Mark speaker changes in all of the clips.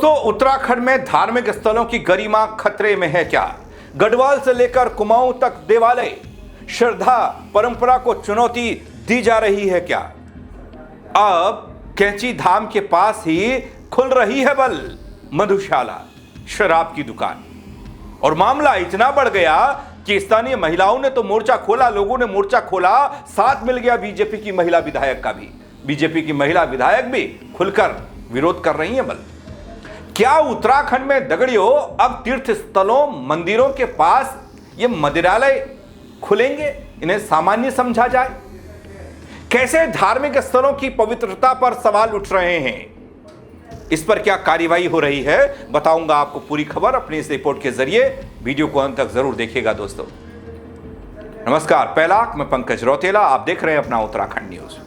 Speaker 1: दोस्तों, उत्तराखंड में धार्मिक स्थलों की गरिमा खतरे में है क्या? गढ़वाल से लेकर कुमाऊं तक देवालय श्रद्धा परंपरा को चुनौती दी जा रही है क्या? अब कैंची धाम के पास ही खुल रही है बल मधुशाला, शराब की दुकान। और मामला इतना बढ़ गया कि स्थानीय महिलाओं ने तो मोर्चा खोला, लोगों ने मोर्चा खोला, साथ मिल गया बीजेपी की महिला विधायक का भी। बीजेपी की महिला विधायक भी खुलकर विरोध कर रही हैं बल। क्या उत्तराखंड में दगड़ियों अब तीर्थ स्थलों मंदिरों के पास ये मदिरालय खुलेंगे? इन्हें सामान्य समझा जाए? कैसे धार्मिक स्थलों की पवित्रता पर सवाल उठ रहे हैं? इस पर क्या कार्यवाही हो रही है, बताऊंगा आपको पूरी खबर अपनी इस रिपोर्ट के जरिए। वीडियो को अंत तक जरूर देखिएगा दोस्तों। नमस्कार, पहला मैं पंकज रौतेला, आप देख रहे हैं अपना उत्तराखंड न्यूज।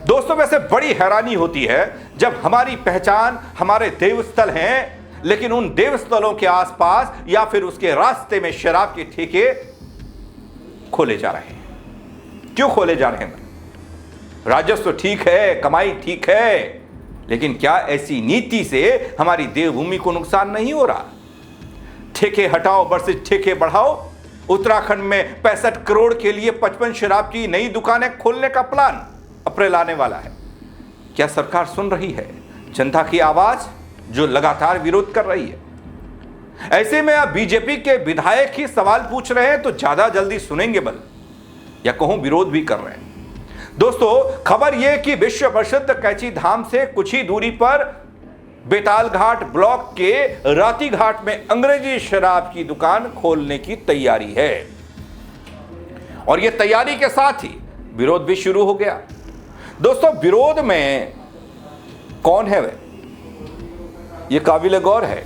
Speaker 1: दोस्तों, वैसे बड़ी हैरानी होती है जब हमारी पहचान हमारे देवस्थल हैं, लेकिन उन देवस्थलों के आसपास या फिर उसके रास्ते में शराब के ठेके खोले जा रहे हैं। क्यों खोले जा रहे हैं? राजस्व ठीक है, कमाई ठीक है, लेकिन क्या ऐसी नीति से हमारी देवभूमि को नुकसान नहीं हो रहा? ठेके हटाओ वर्सेस ठेके बढ़ाओ। उत्तराखंड में 65 करोड़ के लिए 55 शराब की नई दुकानें खोलने का प्लान अप्रैल आने वाला है। क्या सरकार सुन रही है जनता की आवाज जो लगातार विरोध कर रही है? ऐसे में अब बीजेपी के विधायक ही सवाल पूछ रहे हैं तो ज्यादा जल्दी सुनेंगे बल, या कहूं विरोध भी कर रहे हैं। दोस्तों, खबर यह कि विश्व प्रसिद्ध कैंची धाम से कुछ ही दूरी पर बेताल घाट ब्लॉक के राती घाट में अंग्रेजी शराब की दुकान खोलने की तैयारी है। और यह तैयारी के साथ ही विरोध भी शुरू हो गया। दोस्तों, विरोध में कौन है वह, यह काबिल गौर है।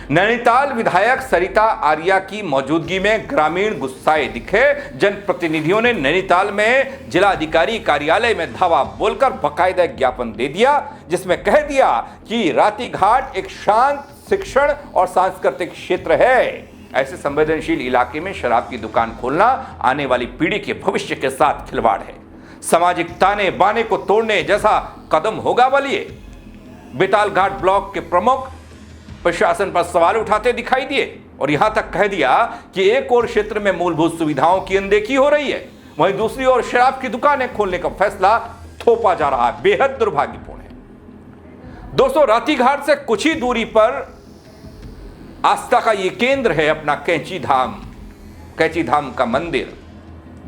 Speaker 1: नैनीताल विधायक सरिता आर्या की मौजूदगी में ग्रामीण गुस्साए दिखे। जनप्रतिनिधियों ने नैनीताल में जिला अधिकारी कार्यालय में धावा बोलकर बाकायदा ज्ञापन दे दिया, जिसमें कह दिया कि राती घाट एक शांत शिक्षण और सांस्कृतिक क्षेत्र है। ऐसे संवेदनशील इलाके में शराब की दुकान खोलना आने वाली पीढ़ी के भविष्य के साथ खिलवाड़ है, सामाजिक ताने बाने को तोड़ने जैसा कदम होगा। बलिए बेताल घाट ब्लॉक के प्रमुख प्रशासन पर सवाल उठाते दिखाई दिए और यहां तक कह दिया कि एक और क्षेत्र में मूलभूत सुविधाओं की अनदेखी हो रही है, वहीं दूसरी ओर शराब की दुकानें खोलने का फैसला थोपा जा रहा है। बेहद दुर्भाग्यपूर्ण है। दोस्तों, राती घाट से कुछ ही दूरी पर आस्था का यह केंद्र है अपना कैंची धाम का मंदिर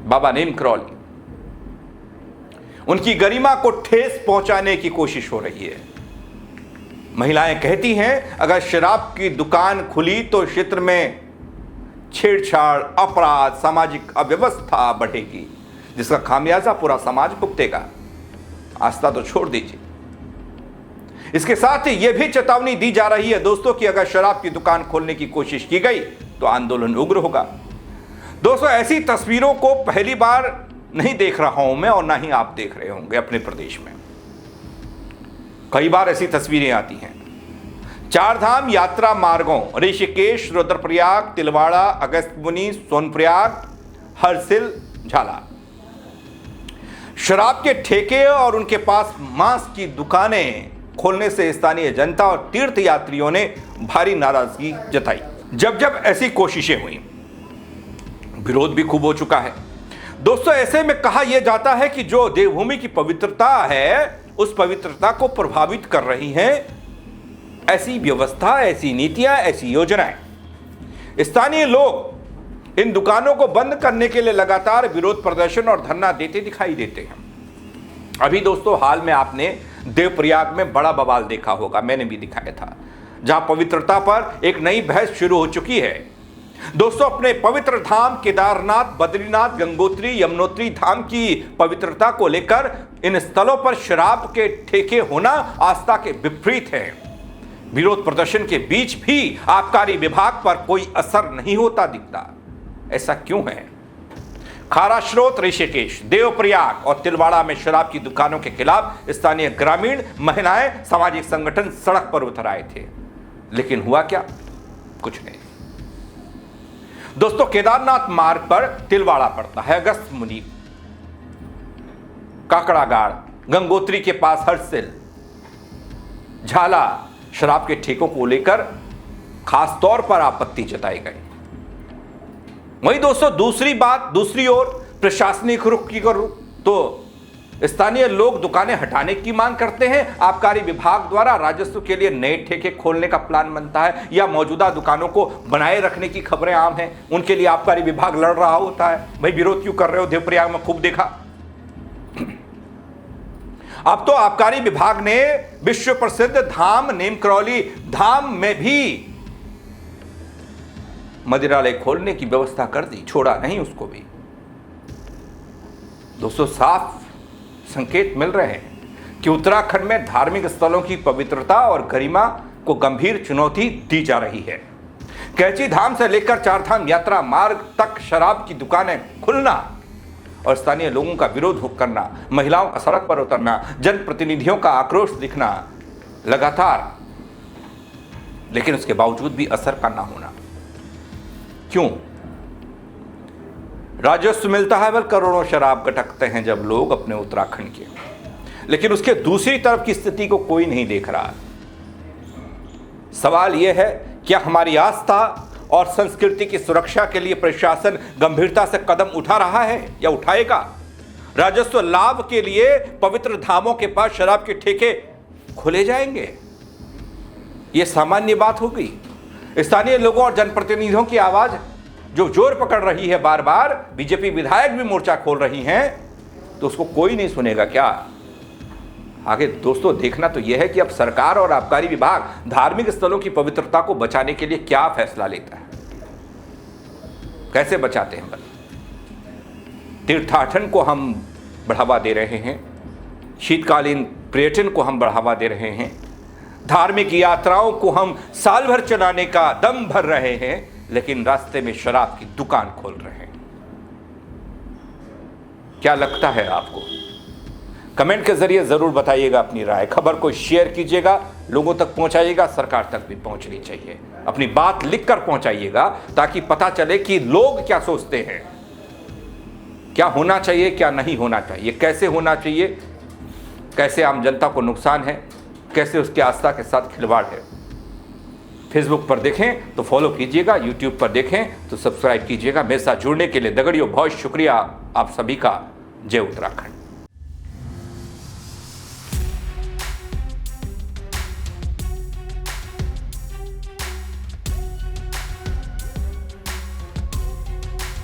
Speaker 1: बाबा नीम करौली। उनकी गरिमा को ठेस पहुंचाने की कोशिश हो रही है। महिलाएं कहती हैं अगर शराब की दुकान खुली तो क्षेत्र में छेड़छाड़, अपराध, सामाजिक अव्यवस्था बढ़ेगी, जिसका खामियाजा पूरा समाज भुगतेगा। आस्था तो छोड़ दीजिए। इसके साथ ही यह भी चेतावनी दी जा रही है दोस्तों कि अगर शराब की दुकान खोलने की कोशिश की गई तो आंदोलन उग्र होगा। दोस्तों, ऐसी तस्वीरों को पहली बार नहीं देख रहा हूं मैं, और ना ही आप देख रहे होंगे अपने प्रदेश में। कई बार ऐसी तस्वीरें आती हैं। चारधाम यात्रा मार्गों ऋषिकेश, रुद्रप्रयाग, तिलवाड़ा, अगस्त्यमुनि, सोनप्रयाग, हरसिल, झाला, शराब के ठेके और उनके पास मांस की दुकानें खोलने से स्थानीय जनता और तीर्थ यात्रियों ने भारी नाराजगी जताई। जब ऐसी कोशिशें हुई, विरोध भी खूब हो चुका है। दोस्तों, ऐसे में कहा यह जाता है कि जो देवभूमि की पवित्रता है उस पवित्रता को प्रभावित कर रही हैं ऐसी व्यवस्था, ऐसी नीतियां, ऐसी योजनाएं। स्थानीय लोग इन दुकानों को बंद करने के लिए लगातार विरोध प्रदर्शन और धरना देते दिखाई देते हैं। अभी दोस्तों, हाल में आपने देवप्रयाग में बड़ा बवाल देखा होगा, मैंने भी दिखाया था, जहां पवित्रता पर एक नई बहस शुरू हो चुकी है। दोस्तों, अपने पवित्र धाम केदारनाथ, बद्रीनाथ, गंगोत्री, यमुनोत्री धाम की पवित्रता को लेकर इन स्थलों पर शराब के ठेके होना आस्था के विपरीत है। विरोध प्रदर्शन के बीच भी आबकारी विभाग पर कोई असर नहीं होता दिखता। ऐसा क्यों है? खारा स्रोत ऋषिकेश, देवप्रयाग और तिलवाड़ा में शराब की दुकानों के खिलाफ स्थानीय ग्रामीण, महिलाएं, सामाजिक संगठन सड़क पर उतर आए थे, लेकिन हुआ क्या? कुछ नहीं। दोस्तों, केदारनाथ मार्ग पर तिलवाड़ा पड़ता है, अगस्त्यमुनि, काकड़ागाड़, गंगोत्री के पास हरसिल, झाला, शराब के ठेकों को लेकर खास तौर पर आपत्ति जताई गई। वहीं दोस्तों दूसरी ओर प्रशासनिक रुख की करूं तो स्थानीय लोग दुकानें हटाने की मांग करते हैं। आबकारी विभाग द्वारा राजस्व के लिए नए ठेके खोलने का प्लान बनता है या मौजूदा दुकानों को बनाए रखने की खबरें आम हैं। उनके लिए आबकारी विभाग लड़ रहा होता है, भाई विरोध क्यों कर रहे हो, देवप्रयाग में खूब देखा। अब तो आबकारी विभाग ने विश्व प्रसिद्ध धाम नीमकरौली धाम में भी मदिरालय खोलने की व्यवस्था कर दी, छोड़ा नहीं उसको भी। दोस्तों साफ संकेत मिल रहे हैं कि उत्तराखंड में धार्मिक स्थलों की पवित्रता और गरिमा को गंभीर चुनौती दी जा रही है। कैची धाम से लेकर चारधाम यात्रा मार्ग तक शराब की दुकानें खुलना और स्थानीय लोगों का विरोध करना, महिलाओं का सड़क पर उतरना, जनप्रतिनिधियों का आक्रोश दिखना लगातार, लेकिन उसके बावजूद भी असर का ना होना। क्यों? राजस्व मिलता है, बल करोड़ों शराब गटकते हैं जब लोग अपने उत्तराखंड के, लेकिन उसके दूसरी तरफ की स्थिति को कोई नहीं देख रहा। सवाल यह है, क्या हमारी आस्था और संस्कृति की सुरक्षा के लिए प्रशासन गंभीरता से कदम उठा रहा है या उठाएगा? राजस्व लाभ के लिए पवित्र धामों के पास शराब के ठेके खोले जाएंगे? यह सामान्य बात होगी। स्थानीय लोगों और जनप्रतिनिधियों की आवाज जो जोर पकड़ रही है, बार बार बीजेपी विधायक भी मोर्चा खोल रही हैं, तो उसको कोई नहीं सुनेगा क्या? आगे दोस्तों देखना तो यह है कि अब सरकार और आबकारी विभाग धार्मिक स्थलों की पवित्रता को बचाने के लिए क्या फैसला लेता है, कैसे बचाते हैं। तीर्थाटन को हम बढ़ावा दे रहे हैं, शीतकालीन पर्यटन को हम बढ़ावा दे रहे हैं, धार्मिक यात्राओं को हम साल भर चलाने का दम भर रहे हैं, लेकिन रास्ते में शराब की दुकान खोल रहे हैं। क्या लगता है आपको? कमेंट के जरिए जरूर बताइएगा अपनी राय। खबर को शेयर कीजिएगा, लोगों तक पहुंचाइएगा, सरकार तक भी पहुंचनी चाहिए। अपनी बात लिखकर पहुंचाइएगा ताकि पता चले कि लोग क्या सोचते हैं, क्या होना चाहिए, क्या नहीं होना चाहिए, कैसे होना चाहिए, कैसे आम जनता को नुकसान है, कैसे उसकी आस्था के साथ खिलवाड़ है। फेसबुक पर देखें तो फॉलो कीजिएगा, यूट्यूब पर देखें तो सब्सक्राइब कीजिएगा। मेरे साथ जुड़ने के लिए दगड़ियों बहुत शुक्रिया आप सभी का। जय उत्तराखंड।